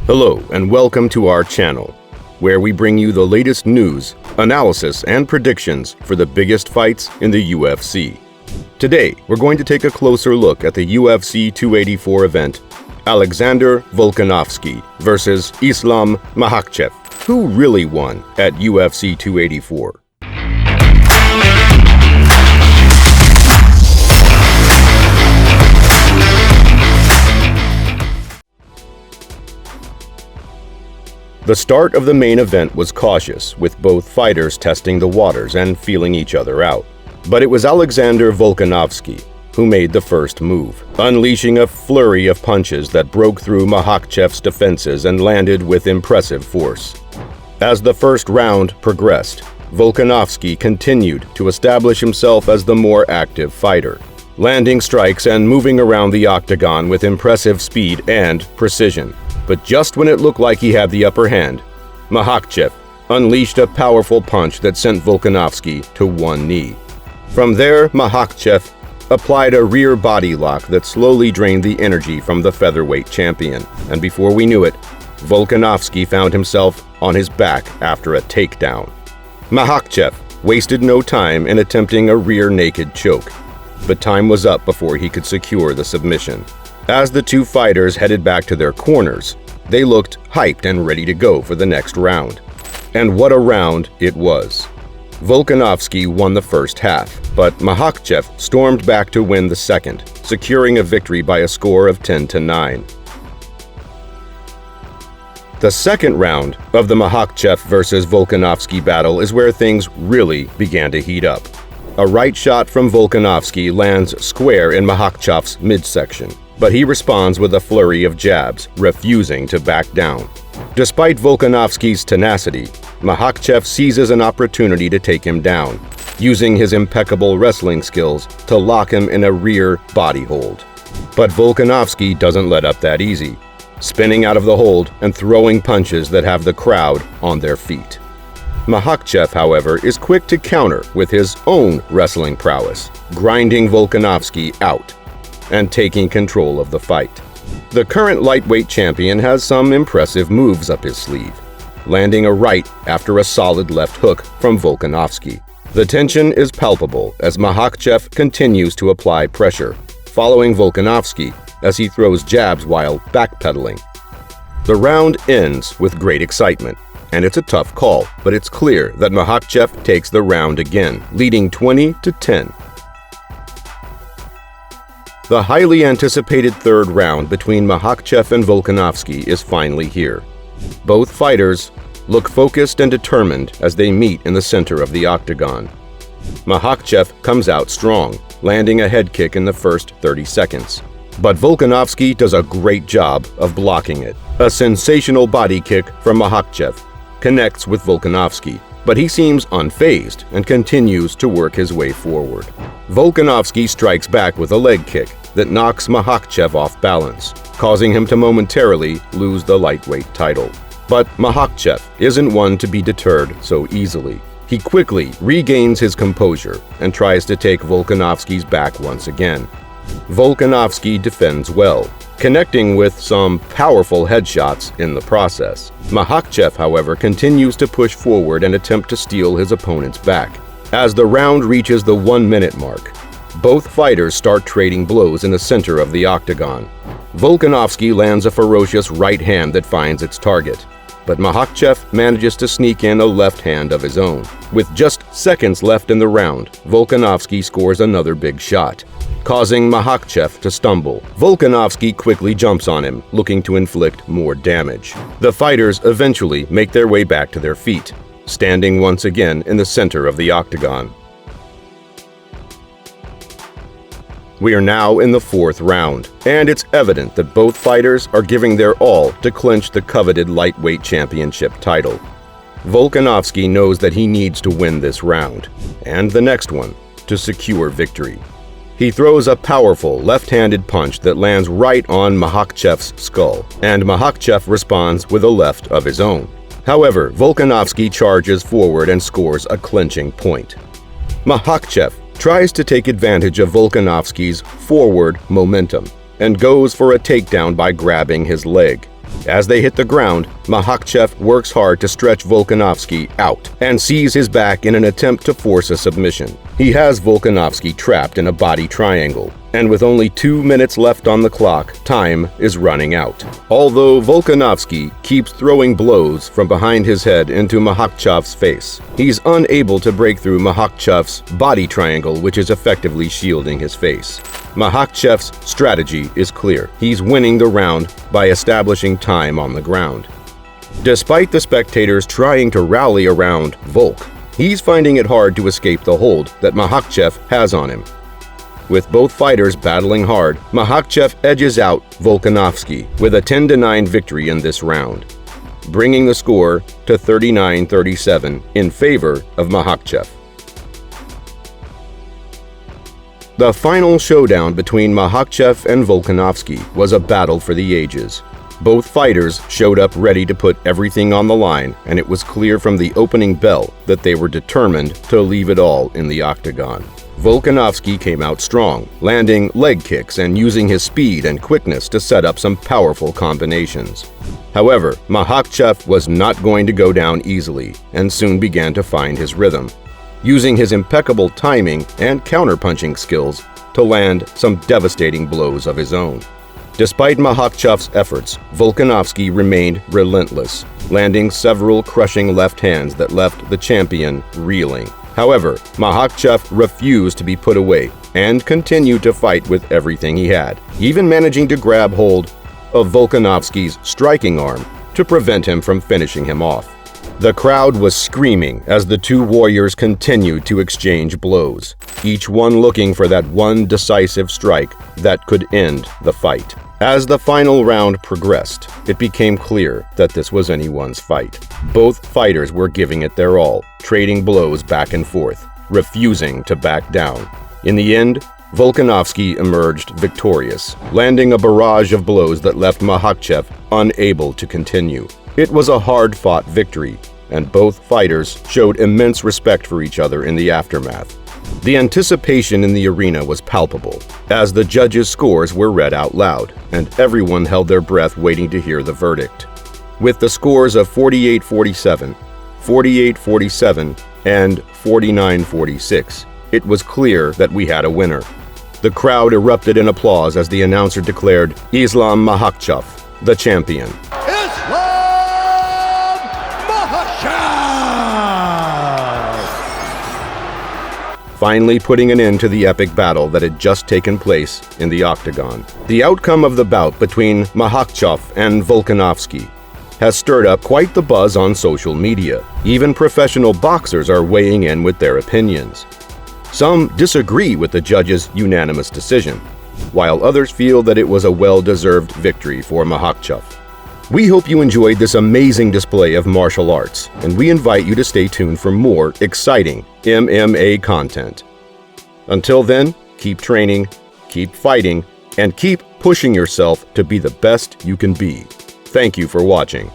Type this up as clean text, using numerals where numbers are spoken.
Hello and welcome to our channel, where we bring you the latest news, analysis, and predictions for the biggest fights in the UFC. Today, we're going to take a closer look at the UFC 284 event, Alexander Volkanovski versus Islam Makhachev. Who really won at UFC 284? The start of the main event was cautious, with both fighters testing the waters and feeling each other out. But it was Alexander Volkanovski who made the first move, unleashing a flurry of punches that broke through Makhachev's defenses and landed with impressive force. As the first round progressed, Volkanovski continued to establish himself as the more active fighter, landing strikes and moving around the octagon with impressive speed and precision. But just when it looked like he had the upper hand, Makhachev unleashed a powerful punch that sent Volkanovski to one knee. From there, Makhachev applied a rear body lock that slowly drained the energy from the featherweight champion, and before we knew it, Volkanovski found himself on his back after a takedown. Makhachev wasted no time in attempting a rear naked choke, but time was up before he could secure the submission. As the two fighters headed back to their corners, they looked hyped and ready to go for the next round. And what a round it was. Volkanovski won the first half, but Makhachev stormed back to win the second, securing a victory by a score of 10-9. The second round of the Makhachev versus Volkanovski battle is where things really began to heat up. A right shot from Volkanovski lands square in Makhachev's midsection, but he responds with a flurry of jabs, refusing to back down. Despite Volkanovski's tenacity, Makhachev seizes an opportunity to take him down, using his impeccable wrestling skills to lock him in a rear body hold. But Volkanovski doesn't let up that easy, spinning out of the hold and throwing punches that have the crowd on their feet. Makhachev, however, is quick to counter with his own wrestling prowess, grinding Volkanovski out and taking control of the fight. The current lightweight champion has some impressive moves up his sleeve, landing a right after a solid left hook from Volkanovski. The tension is palpable as Makhachev continues to apply pressure, following Volkanovski as he throws jabs while backpedaling. The round ends with great excitement, and it's a tough call, but it's clear that Makhachev takes the round again, leading 20-10. The highly anticipated third round between Makhachev and Volkanovski is finally here. Both fighters look focused and determined as they meet in the center of the octagon. Makhachev comes out strong, landing a head kick in the first 30 seconds. But Volkanovski does a great job of blocking it. A sensational body kick from Makhachev connects with Volkanovski, but he seems unfazed and continues to work his way forward. Volkanovski strikes back with a leg kick that knocks Makhachev off balance, causing him to momentarily lose the lightweight title. But Makhachev isn't one to be deterred so easily. He quickly regains his composure and tries to take Volkanovski's back once again. Volkanovski defends well, connecting with some powerful headshots in the process. Makhachev, however, continues to push forward and attempt to steal his opponent's back. As the round reaches the 1-minute mark, both fighters start trading blows in the center of the octagon. Volkanovski lands a ferocious right hand that finds its target, but Makhachev manages to sneak in a left hand of his own. With just seconds left in the round, Volkanovski scores another big shot, causing Makhachev to stumble. Volkanovski quickly jumps on him, looking to inflict more damage. The fighters eventually make their way back to their feet, standing once again in the center of the octagon. We are now in the fourth round, and it's evident that both fighters are giving their all to clinch the coveted lightweight championship title. Volkanovski knows that he needs to win this round, and the next one, to secure victory. He throws a powerful left-handed punch that lands right on Makhachev's skull, and Makhachev responds with a left of his own. However, Volkanovski charges forward and scores a clinching point. Makhachev tries to take advantage of Volkanovski's forward momentum and goes for a takedown by grabbing his leg. As they hit the ground, Makhachev works hard to stretch Volkanovski out and sees his back in an attempt to force a submission. He has Volkanovski trapped in a body triangle, and with only 2 minutes left on the clock, time is running out. Although Volkanovski keeps throwing blows from behind his head into Makhachev's face, he's unable to break through Makhachev's body triangle, which is effectively shielding his face. Makhachev's strategy is clear. He's winning the round by establishing time on the ground. Despite the spectators trying to rally around Volk, he's finding it hard to escape the hold that Makhachev has on him. With both fighters battling hard, Makhachev edges out Volkanovski with a 10-9 victory in this round, bringing the score to 39-37 in favor of Makhachev. The final showdown between Makhachev and Volkanovski was a battle for the ages. Both fighters showed up ready to put everything on the line, and it was clear from the opening bell that they were determined to leave it all in the octagon. Volkanovski came out strong, landing leg kicks and using his speed and quickness to set up some powerful combinations. However, Makhachev was not going to go down easily and soon began to find his rhythm, using his impeccable timing and counterpunching skills to land some devastating blows of his own. Despite Makhachev's efforts, Volkanovski remained relentless, landing several crushing left hands that left the champion reeling. However, Makhachev refused to be put away and continued to fight with everything he had, even managing to grab hold of Volkanovski's striking arm to prevent him from finishing him off. The crowd was screaming as the two warriors continued to exchange blows, each one looking for that one decisive strike that could end the fight. As the final round progressed, it became clear that this was anyone's fight. Both fighters were giving it their all, trading blows back and forth, refusing to back down. In the end, Volkanovski emerged victorious, landing a barrage of blows that left Makhachev unable to continue. It was a hard-fought victory, and both fighters showed immense respect for each other in the aftermath. The anticipation in the arena was palpable, as the judges' scores were read out loud, and everyone held their breath waiting to hear the verdict. With the scores of 48-47, 48-47, and 49-46, it was clear that we had a winner. The crowd erupted in applause as the announcer declared Islam Makhachev the champion. Islam Makhachev! Finally putting an end to the epic battle that had just taken place in the octagon. The outcome of the bout between Makhachev and Volkanovski has stirred up quite the buzz on social media. Even professional boxers are weighing in with their opinions. Some disagree with the judges' unanimous decision, while others feel that it was a well-deserved victory for Makhachev. We hope you enjoyed this amazing display of martial arts, and we invite you to stay tuned for more exciting MMA content. Until then, keep training, keep fighting, and keep pushing yourself to be the best you can be. Thank you for watching.